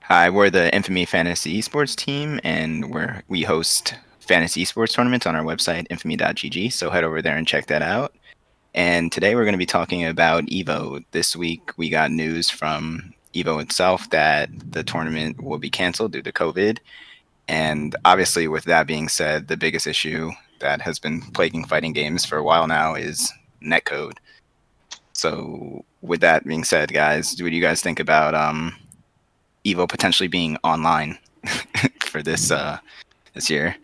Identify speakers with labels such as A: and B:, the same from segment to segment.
A: Hi, we're the Infamy Fantasy Esports team, and we host fantasy esports tournaments on our website, infamy.gg. So head over there and check that out. And today we're going to be talking about EVO. This week we got news from EVO itself that the tournament will be canceled due to COVID. And obviously, with that being said, the biggest issue that has been plaguing fighting games for a while now is netcode. So, with that being said, guys, what do you guys think about EVO potentially being online for this year?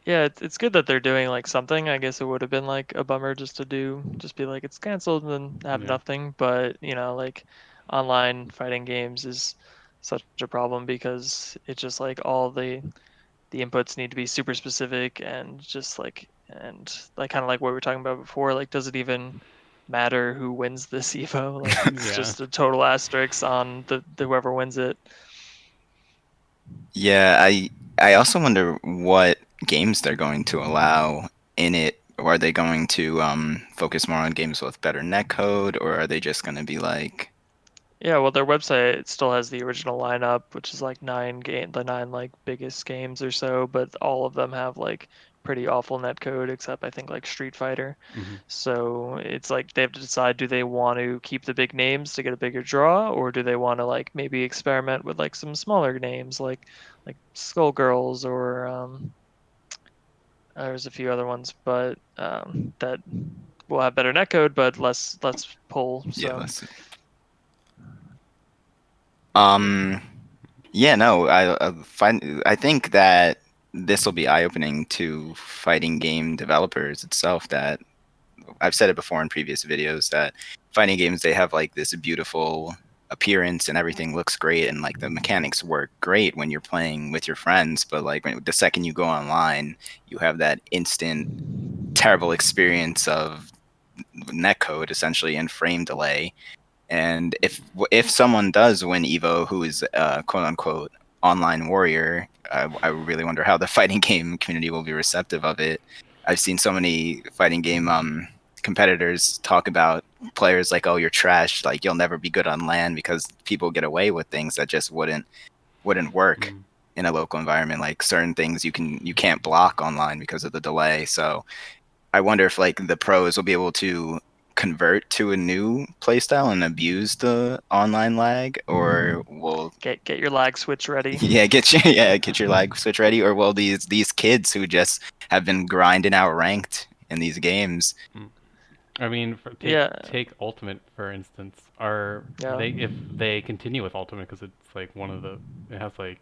B: Yeah, it's good that they're doing like something. I guess it would have been like a bummer just to just be like it's canceled and then have
C: Yeah.
B: nothing. But like online fighting games is such a problem because it's just like all the inputs need to be super specific and just like kind of like what we were talking about before. Like, does it even matter who wins this Evo? Like, it's
C: Yeah.
B: just a total asterisk on the whoever wins it.
A: Yeah, I also wonder what games they're going to allow in it. Or are they going to focus more on games with better netcode, or are they just going to be like,
B: Yeah, well, their website still has the original lineup, which is like the nine like biggest games or so, but all of them have like pretty awful netcode, except I think like Street Fighter.
C: hmm
B: So it's like they have to decide, do they want to keep the big names to get a bigger draw, or do they want to like maybe experiment with like some smaller names like Skullgirls or there's a few other ones, but that will have better netcode but less pull.
A: yeah,
B: So
A: let's see. Um, yeah, no, I think that this will be eye-opening to fighting game developers itself. That I've said it before in previous videos that fighting games, they have like this beautiful appearance and everything looks great and like the mechanics work great when you're playing with your friends, but like the second you go online, you have that instant terrible experience of netcode essentially and frame delay. And if someone does win Evo, who is quote unquote online warrior, I really wonder how the fighting game community will be receptive of it. I've seen so many fighting game competitors talk about players like, "Oh, you're trash. Like you'll never be good on land," because people get away with things that just wouldn't work
C: mm
A: in a local environment. Like certain things you can't block online because of the delay. So I wonder if like the pros will be able to convert to a new playstyle and abuse the online lag, or will
B: get your lag switch ready.
A: get your lag switch ready, or will these kids who just have been grinding out ranked in these games?
C: mm. I mean,
B: Yeah,
C: take Ultimate for instance. Are
B: yeah.
C: they if they continue with Ultimate because it's like one of the it has like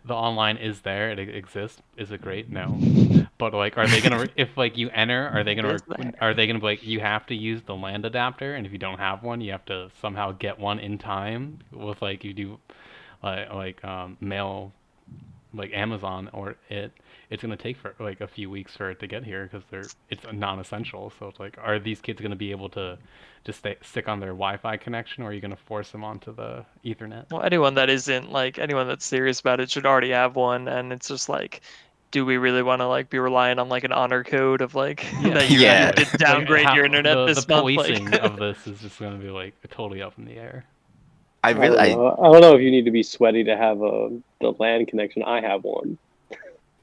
C: the online is there, it exists. Is it great? No. But like, are they gonna if like you enter,
B: It is there.
C: are they gonna be like you have to use the land adapter, and if you don't have one, you have to somehow get one in time with like you do mail like Amazon or it's gonna take for like a few weeks for it to get here because it's non-essential. So it's like, are these kids gonna be able to just stick on their Wi-Fi connection, or are you gonna force them onto the Ethernet?
B: Well, anyone that isn't like anyone that's serious about it should already have one, and it's just like, do we really want to like be relying on like an honor code of like
C: Yeah,
B: that you
A: Yeah,
C: exactly.
B: did
C: Like
B: downgrade your
C: how
B: internet
C: the
B: this month? Like,
C: policing of this is just gonna be like totally up in the air.
A: I
D: I
A: really
D: don't
A: I
D: know. I don't know if you need to be sweaty to have the LAN connection. I have one.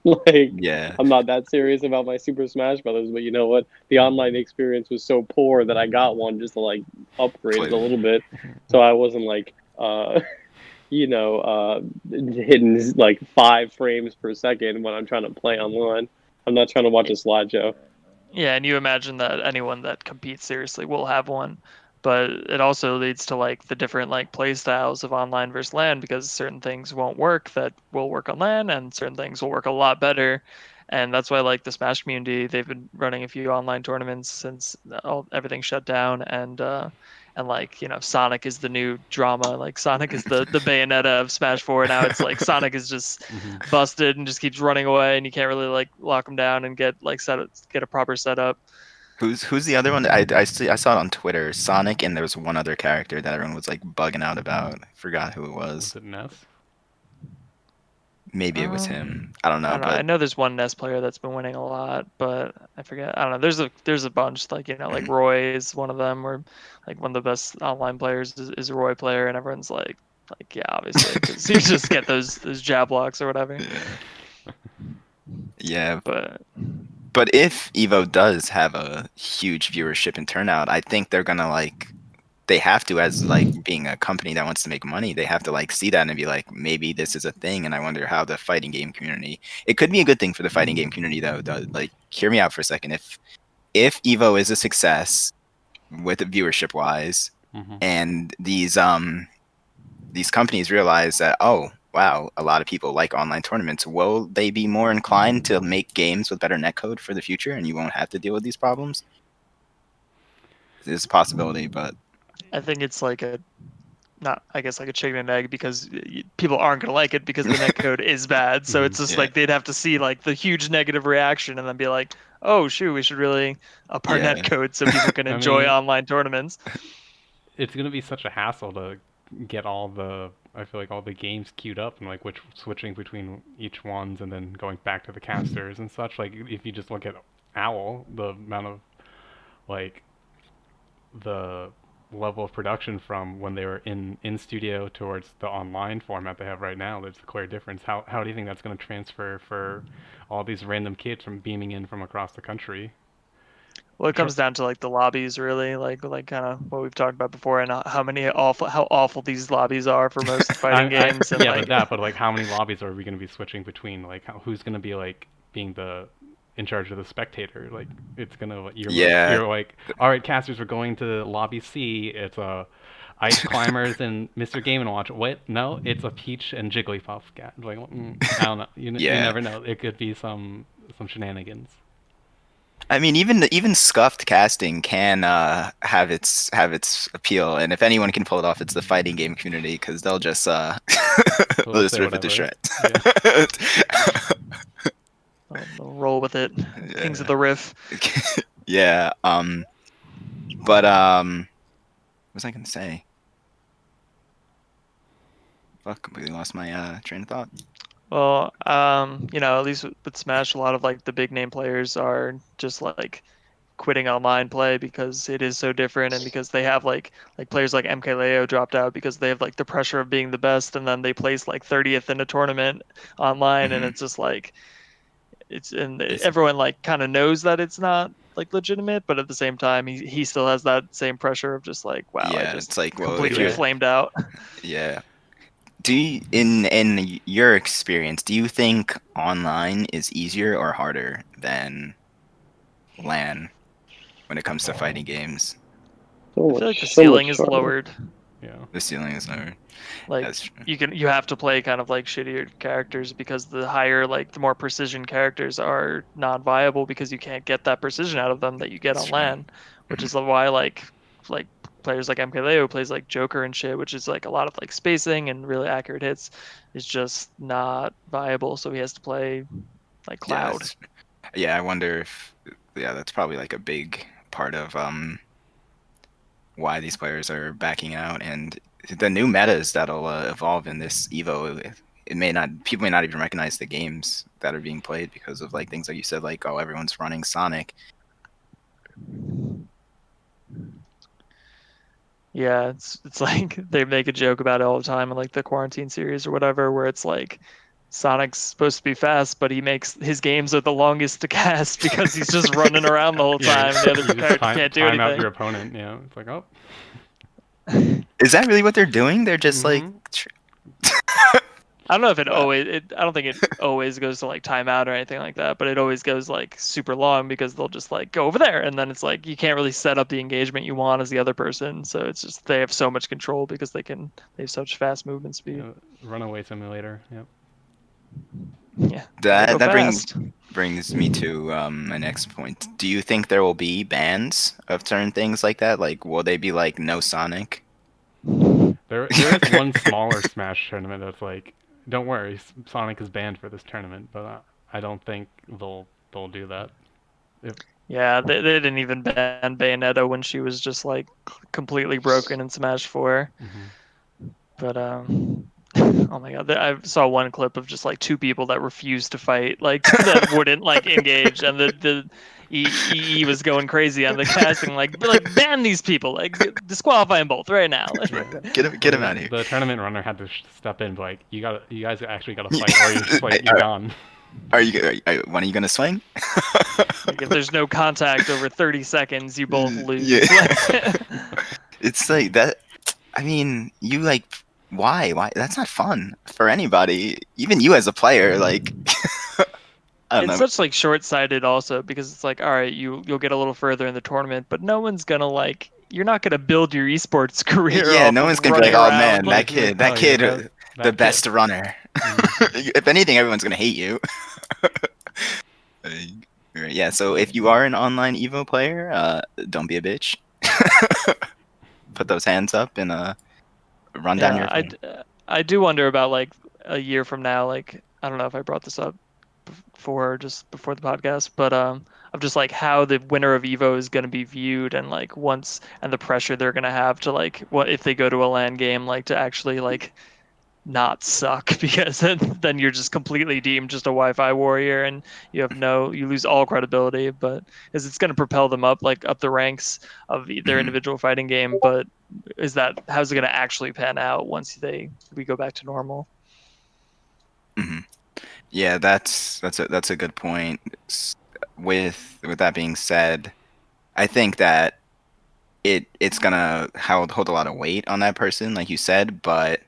D: Like,
A: yeah.
D: I'm not that serious about my Super Smash Brothers, but you know what? The online experience was so poor that I got one just to like upgrade it
A: Play.
D: a little bit, so I wasn't like hitting like 5 frames per second when I'm trying to play online. I'm not trying to watch a slideshow.
B: yeah, and you imagine that anyone that competes seriously will have one, but it also leads to like the different like play styles of online versus LAN because certain things won't work that will work on LAN and certain things will work a lot better. And that's why like the Smash community, they've been running a few online tournaments since everything shut down and like, Sonic is the new drama. Like Sonic is the Bayonetta of Smash 4. Now it's like Sonic is just
C: hmm
B: busted and just keeps running away and you can't really like lock him down and get a proper setup.
A: Who's the other one? I saw it on Twitter. Sonic, and there was one other character that everyone was like bugging out about. I forgot who it
C: Was
A: was.
C: it Ness?
A: Maybe it was him. I don't
B: I
A: know,
B: don't know. I
A: but
B: know there's one NES player that's been winning a lot, but I forget. I don't know. There's a bunch like like Roy is one of them, or like one of the best online players is a Roy player, and everyone's like Like, yeah, obviously, because you just get those jab blocks or whatever.
A: Yeah,
B: But
A: if Evo does have a huge viewership and turnout, I think they're gonna like they have to, as like being a company that wants to make money, they have to like see that and be like, maybe this is a thing. And I wonder how the fighting game community. It could be a good thing for the fighting game community though. Like, hear me out for a second. If Evo is a success with viewership wise,
C: Hmm.
A: and these companies realize that, oh wow, a lot of people like online tournaments, will they be more inclined to make games with better netcode for the future, and you won't have to deal with these problems? There's a possibility, but
B: I think it's like a not I guess like a chicken and egg because people aren't gonna like it because the netcode is bad. So
C: Hmm.
B: it's just
A: yeah,
B: like they'd have to see like the huge negative reaction and then be like, oh shoot, we should really up our
A: yeah,
B: netcode so people can
C: I
B: enjoy
C: mean,
B: online tournaments.
C: it's gonna be such a hassle to get all the. I feel like all the games queued up and like which switching between each ones and then going back to the casters and such. Like if you just look at Owl, the amount of like the level of production from when they were in studio towards the online format they have right now, there's a clear difference. How do you think that's going to transfer for all these random kids from beaming in from across the country?
B: Well, it
C: Tr-
B: comes down to like the lobbies, really, like kind of what we've talked about before, and how awful these lobbies are for most fighting games, and
C: Yeah, but
B: like
C: like how many lobbies are we going to be switching between? Like who's going to be like being the in charge of the spectator? Like it's gonna
A: yeah,
C: you're like, all right, casters, we're going to lobby C. It's Ice Climbers and Mr. Game and Watch. What? No, it's a Peach and Jigglypuff. Like I don't know. You
A: yeah.
C: never know. It could be some shenanigans.
A: I mean, even scuffed casting can have its appeal, and if anyone can pull it off, it's the fighting game community because they'll just they'll
C: We'll
A: just
C: say
A: rip it to
C: whatever.
A: shreds.
C: Yeah.
B: they'll roll with it. Kings of
A: Yeah,
B: the Riff.
A: yeah. But what was I gonna say? Fuck, completely lost my train of thought.
B: Well, at least with Smash, a lot of like the big name players are just like quitting online play because it is so different and because they have like players like MKLeo dropped out because they have like the pressure of being the best and then they place like 30th in a tournament online and
A: Hmm.
B: it's just like it's and
A: It's
B: everyone like kind of knows that it's not like legitimate, but at the same time he still has that same pressure of just like wow, I
A: yeah.
B: just
A: It's like, well, if
B: completely
A: you're
C: Yeah.
B: flamed out.
A: yeah. Do you, in your experience, do you think online is easier or harder than LAN when it comes to fighting games?
D: So
B: I feel like the
D: much, so
B: ceiling
D: much
B: is
D: harder.
B: lowered.
C: Yeah.
A: The ceiling is lower.
B: Like
A: That's true.
B: you have to play kind of like shittier characters because the higher like the more precision characters are non-viable because you can't get that precision out of them that you get
A: That's
B: on
A: true.
B: LAN, which
A: Mhm.
B: is why like players like MKLeo plays like Joker and shit, which is like a lot of like spacing and really accurate hits is just not viable. So he has to play like
A: Yeah,
B: Cloud.
A: yeah. I wonder if yeah, that's probably like a big part of why these players are backing out, and the new metas that'll evolve in this Evo. It may not people may not even recognize the games that are being played because of like things like you said, like, oh, everyone's running Sonic.
B: Yeah, it's like they make a joke about it all the time in like the quarantine series or whatever, where it's like Sonic's supposed to be fast, but he makes his games are the longest to cast because he's just running around the whole
C: Yeah.
B: time and the other
C: You just
B: character can't do
C: time out
B: anything.
C: your opponent. Yeah. It's like oh.
A: Is that really what they're doing? They're just like,
C: Mm-hmm.
B: I don't know if it
A: wow.
B: always I don't think it always goes to like timeout or anything like that, but it always goes like super long because they'll just like go over there and then it's like you can't really set up the engagement you want as the other person. So it's just they have so much control because they have such fast movement speed.
C: Yeah. Runaway simulator. Yep.
B: Yeah, gotta
A: That
B: go
A: that brings
B: fast.
A: brings me to my next point. Do you think there will be bans of certain things like that? Like, will they be like no Sonic?
C: There is one smaller Smash tournament that's like, don't worry, Sonic is banned for this tournament, but I don't think they'll do that. If,
B: Yeah, they didn't even ban Bayonetta when she was just like completely broken in Smash 4.
C: hmm
B: But Oh my god, I saw one clip of just like two people that refused to fight, like that wouldn't like engage, and the EE was going crazy on the casting, like ban these people, like disqualify them both right now.
A: Get him out of here.
C: The tournament runner had to step in, like, you guys actually gotta fight, or you're just like you're gone.
A: When are you gonna swing?
B: Like if there's no contact over 30 seconds, you both lose.
A: Yeah. It's like that. I mean, you like why? Why? That's not fun for anybody. Even you as a player, like I don't
B: It's
A: know.
B: such like short-sighted also, because it's like, all right, you'll get a little further in the tournament, but no one's gonna like, you're not gonna build your esports career
A: Yeah,
B: off
A: no
B: of
A: one's gonna be
B: running
A: like, oh
B: around.
A: man,
B: Like,
A: that kid, the best runner. If anything, everyone's gonna hate you. Yeah, so if you are an online Evo player, don't be a bitch. Put those hands up and run down your
B: yeah,
A: phone.
B: I do wonder about like a year from now. Like, I don't know if I brought this up before, just before the podcast, but of just like how the winner of Evo is going to be viewed, and like once, and the pressure they're going to have to like, what if they go to a LAN game, like to actually like not suck, because then you're just completely deemed just a Wi-Fi warrior, and you lose all credibility. But is it's going to propel them up, like up the ranks of their
A: Mhm,
B: individual fighting game, but how's it going to actually pan out once we go back to normal?
A: mhm. Yeah, that's a good point. With that being said, I think that it's gonna hold a lot of weight on that person, like you said, but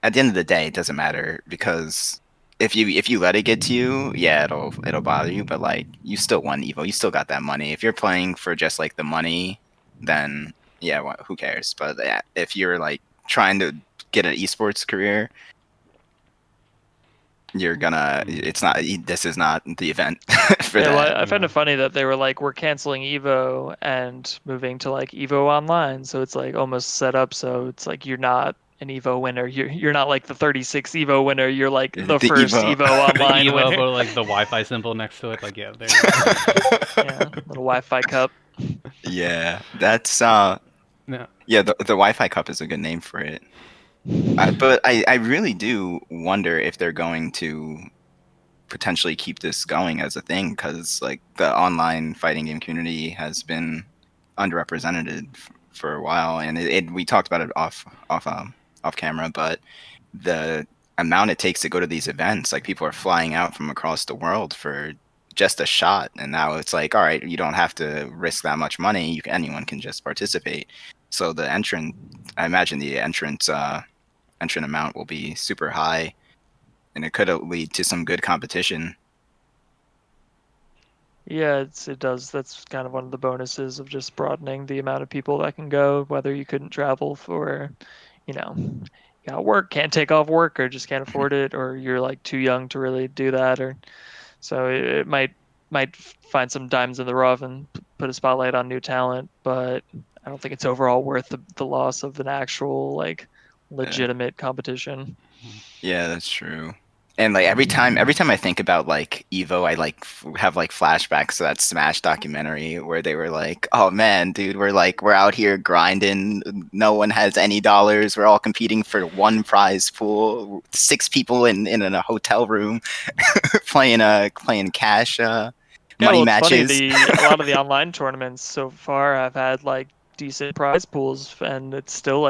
A: at the end of the day, it doesn't matter because if you let it get to you, yeah, it'll bother you, but like you still won Evo, you still got that money. If you're playing for just like the money, then yeah, who cares? But yeah, if you're like trying to get an esports career, you're gonna. It's not. This is not the event for
B: Yeah, well,
A: that.
B: I found it funny that they were like, we're canceling Evo and moving to like Evo Online. So it's like almost set up so it's like you're not an Evo winner. You're not like the 36 Evo winner. You're like the
A: The
B: first
A: Evo.
B: Evo
C: The
B: Online
C: EVO,
B: winner.
C: but like the Wi-Fi symbol next to it, like yeah, there you go.
B: Yeah, little Wi-Fi cup.
A: Yeah, that's
C: No,
A: yeah. The Wi-Fi cup is a good name for it. But I really do wonder if they're going to potentially keep this going as a thing because like the online fighting game community has been underrepresented for a while, and we talked about it off camera, but the amount it takes to go to these events, like people are flying out from across the world for just a shot, and now it's like, all right, you don't have to risk that much money. Anyone can just participate. So I imagine the entrant amount will be super high, and it could lead to some good competition.
B: Yeah, it does. That's kind of one of the bonuses of just broadening the amount of people that can go, whether you couldn't travel for, you know, you got work, can't take off work, or just can't afford it, or you're like too young to really do that, or so it might find some diamonds in the rough and put a spotlight on new talent, but I don't think it's overall worth the loss of an actual like
A: Uh,
B: legitimate competition.
A: Yeah, that's true. And like every time I think about like Evo, I like have like flashbacks to that Smash documentary where they were like, "Oh man, dude, we're out here grinding. No one has any dollars. We're all competing for one prize pool. Six people in a hotel room playing cash
B: Yeah,
A: money
B: well, it's funny.
A: matches."
B: A lot of the online tournaments so far have had like decent prize pools, and it's still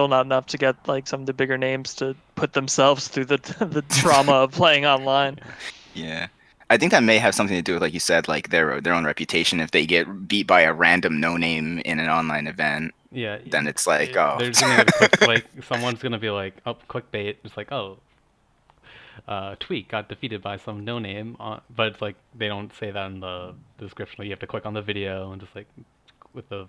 B: not enough to get like some of the bigger names to put themselves through the the trauma of playing online.
C: yeah,
A: Yeah. I think that may have something to do with, like you said, like their own reputation. If they get beat by a random no name in an online event,
C: yeah.
A: then it's like, oh,
C: There's gonna get a quick like someone's gonna be like, oh, clickbait. It's like, oh, Tweak got defeated by some no name, but it's like they don't say that in the description. Like, you have to click on the video and just like with the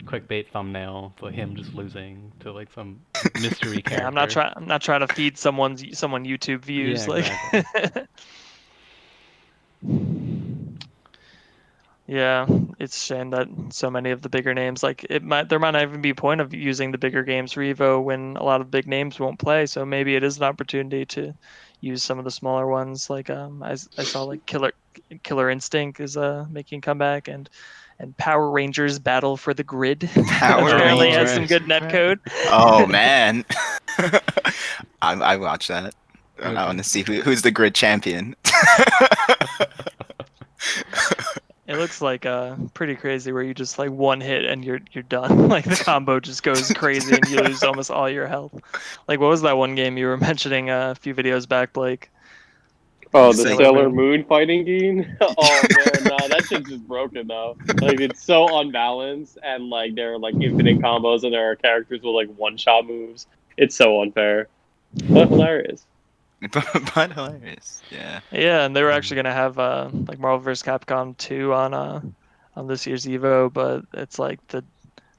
C: clickbait thumbnail, it's like him just losing to like some mystery
B: Yeah,
C: character.
B: I'm not trying to feed someone YouTube
C: Yeah,
B: views. Like,
C: exactly.
B: yeah, it's a shame that so many of the bigger names, like there might not even be a point of using the bigger games for Evo when a lot of big names won't play. So maybe it is an opportunity to use some of the smaller ones. Like I saw like Killer Instinct is making a comeback, and Power Rangers Battle for the Grid
A: Power
B: apparently
C: Oh
B: has some
A: Rangers.
B: good netcode.
A: Oh man. I watch that. I
C: Okay.
A: want to see who's the grid champion.
B: It looks like pretty crazy where you just like one hit and you're done. Like the combo just goes crazy and you lose almost all your health. Like what was that one game you were mentioning a few videos back, Blake?
D: Oh,
A: It's
D: the
A: like,
D: Sailor Moon fighting game. Oh man, nah, that shit's just broken though. Like it's so unbalanced, and like there are like infinite combos, and there are characters with like one shot moves. It's so unfair, but hilarious.
A: but hilarious. Yeah.
B: Yeah, and they were actually gonna have like Marvel vs. Capcom 2 on this year's EVO, but it's like the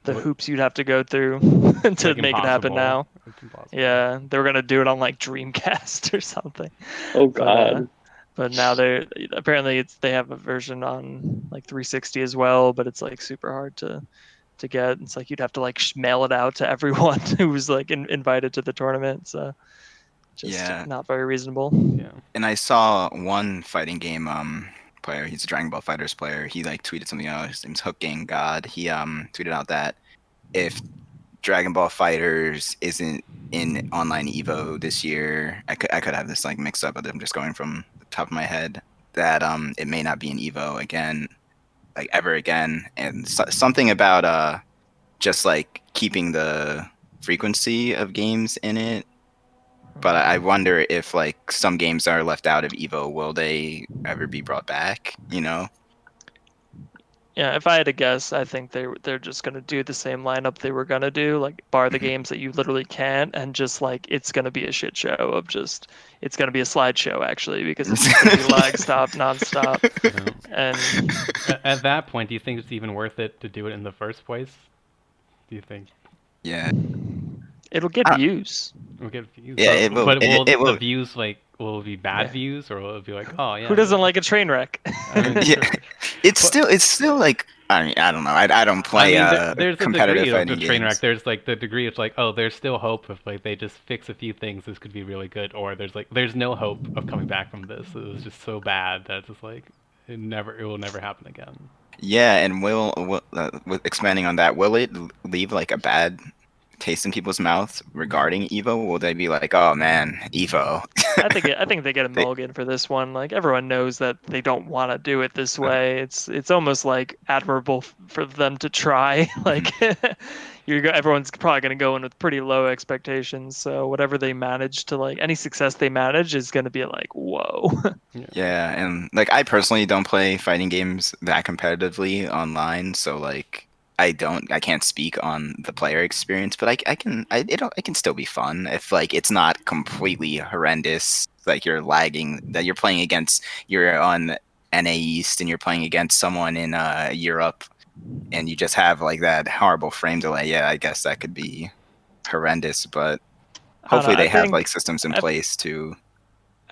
C: Well,
B: hoops you'd have to go through
C: it's
B: to
C: like
B: make it happen
C: impossible.
B: now.
C: It's impossible.
B: Yeah, they were gonna do it on like Dreamcast or something,
D: Oh
B: but
D: god.
B: now they're apparently they have a version on like 360 as well, but it's like super hard to get. It's like you'd have to like mail it out to everyone who was like invited to the tournament, so just
A: Yeah.
B: not very reasonable.
C: Yeah.
A: And I saw one fighting game player. He's a Dragon Ball Fighters player. He like tweeted something out. His name's Hook Gang God. He tweeted out that if Dragon Ball Fighters isn't in online Evo this year, I could have this like mixed up, but I'm just going from the top of my head that it may not be an Evo again, like ever again, and something about just like keeping the frequency of games in it. But I wonder if like some games are left out of Evo, will they ever be brought back? You know?
B: Yeah, if I had to guess, I think they're just gonna do the same lineup they were gonna do, like bar the
A: Mhm.
B: games that you literally can't, and just like it's gonna be a shit show of just it's gonna be a slideshow actually because it's just gonna be lag stop nonstop,
C: Yeah.
B: and
C: At that point, do you think it's even worth it to do it in the first place? Do you think
A: Yeah.
B: it'll get
A: I,
B: views.
C: we'll get views?
A: yeah, it will.
C: But will
A: It
C: the
A: will.
C: views like will it be bad
B: Yeah.
C: views or will it be like, oh
B: Who
C: yeah,
B: doesn't like a train wreck?
C: I mean,
A: Yeah,
C: sure. But
A: it's still like I mean I don't know. I don't
C: I
A: play
C: mean, there's a
A: competitive
C: degree of the
A: fighting
C: train wreck.
A: games.
C: There's like the degree of like, oh, there's still hope if like they just fix a few things. This could be really good. Or there's no hope of coming back from this. It was just so bad that it's just like it will never happen again.
A: Yeah, and will with expanding on that, will it leave like a bad taste in people's mouths regarding Evo? Will they be like, "Oh man, Evo"?
B: I think they get a
A: They,
B: mulligan for this one. Like everyone knows that they don't want to do it this way. It's almost like admirable for them to try. Like everyone's probably going to go in with pretty low expectations. So whatever they manage to like any success they manage is going to be like whoa.
C: Yeah.
A: Yeah, and like I personally don't play fighting games that competitively online, so like I can't speak on the player experience, but I can still be fun if like it's not completely horrendous, like you're lagging, that you're playing against, you're on NA East and you're playing against someone in Europe and you just have like that horrible frame delay. Yeah, I guess that could be horrendous, but
B: I don't know.
A: hopefully they have like systems in
B: I
A: place to.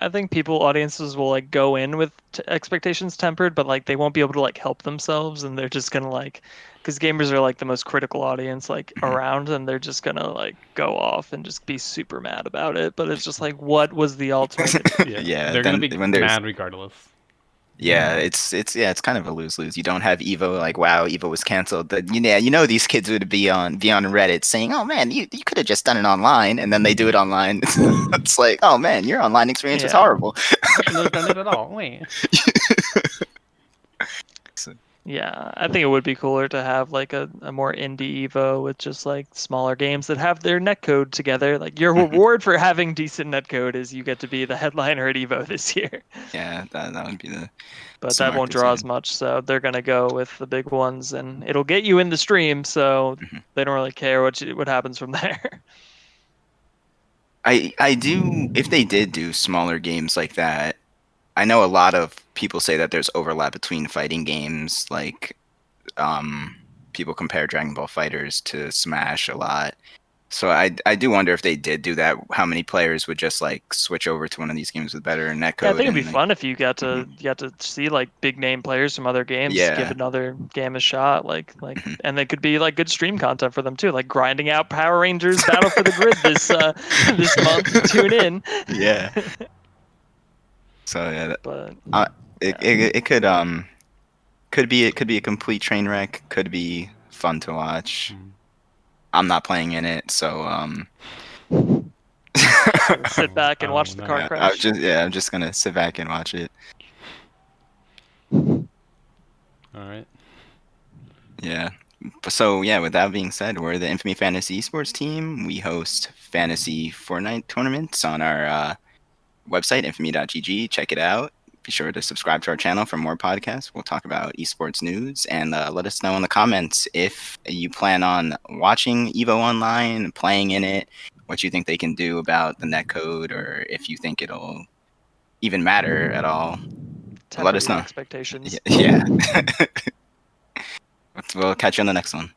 B: I think people audiences will like go in with expectations tempered, but like they won't be able to like help themselves, and they're just gonna like, because gamers are like the most critical audience like around, and they're just gonna like go off and just be super mad about it. But it's just like, what was the alternative?
C: Yeah.
A: Yeah,
C: They're gonna
A: then
C: be
A: when there's
C: mad regardless.
A: yeah, it's kind of a lose-lose. You don't have Evo, like wow, Evo was canceled. But you know these kids would be on Reddit saying, "Oh man, you could have just done it online," and then they do it online. It's like, "Oh man, your online experience was
B: Yeah.
A: horrible."
C: You shouldn't have done it at all. Wait.
A: So,
B: Yeah, I think it would be cooler to have like a more indie Evo with just like smaller games that have their netcode together. Like your
A: mhm.
B: reward for having decent netcode is you get to be the headliner at Evo this year.
A: Yeah, that would be the
B: But that
A: smart
B: won't draw as
A: decision.
B: much, so they're gonna go with the big ones, and it'll get you in the stream, so
A: Mhm.
B: they don't really care what happens from there.
A: I do if they did do smaller games like that. I know a lot of people say that there's overlap between fighting games, like um, people compare Dragon Ball Fighters to Smash a lot. So I do wonder if they did do that, how many players would just like switch over to one of these games with better
B: Yeah, I
A: netcode
B: think it'd be
A: and like,
B: fun if
A: mhm.
B: you got to see like big name players from other games give
A: Yeah.
B: another game a shot,
A: Mhm.
B: and it could be like good stream content for them too, like grinding out Power Rangers Battle for the Grid this this month. Tune in.
A: Yeah. So yeah,
B: But
A: uh,
B: yeah.
A: it could be a complete train wreck. Could be fun to watch.
C: Mm.
A: I'm not playing in it, so
B: Sit back and watch the car
C: no.
B: crash.
A: I'm just gonna sit back and watch it.
C: All right.
A: Yeah. So yeah, with that being said, we're the Infamy Fantasy Esports team. We host fantasy Fortnite tournaments on our website, infamy.gg. Check it out. Be sure to subscribe to our channel for more podcasts. We'll talk about esports news, and let us know in the comments if you plan on watching EVO online, playing in it, what you think they can do about the netcode, or if you think it'll even matter at all. Let
B: Temper
A: us
B: your
A: know.
B: expectations.
A: Yeah. We'll catch you on the next one.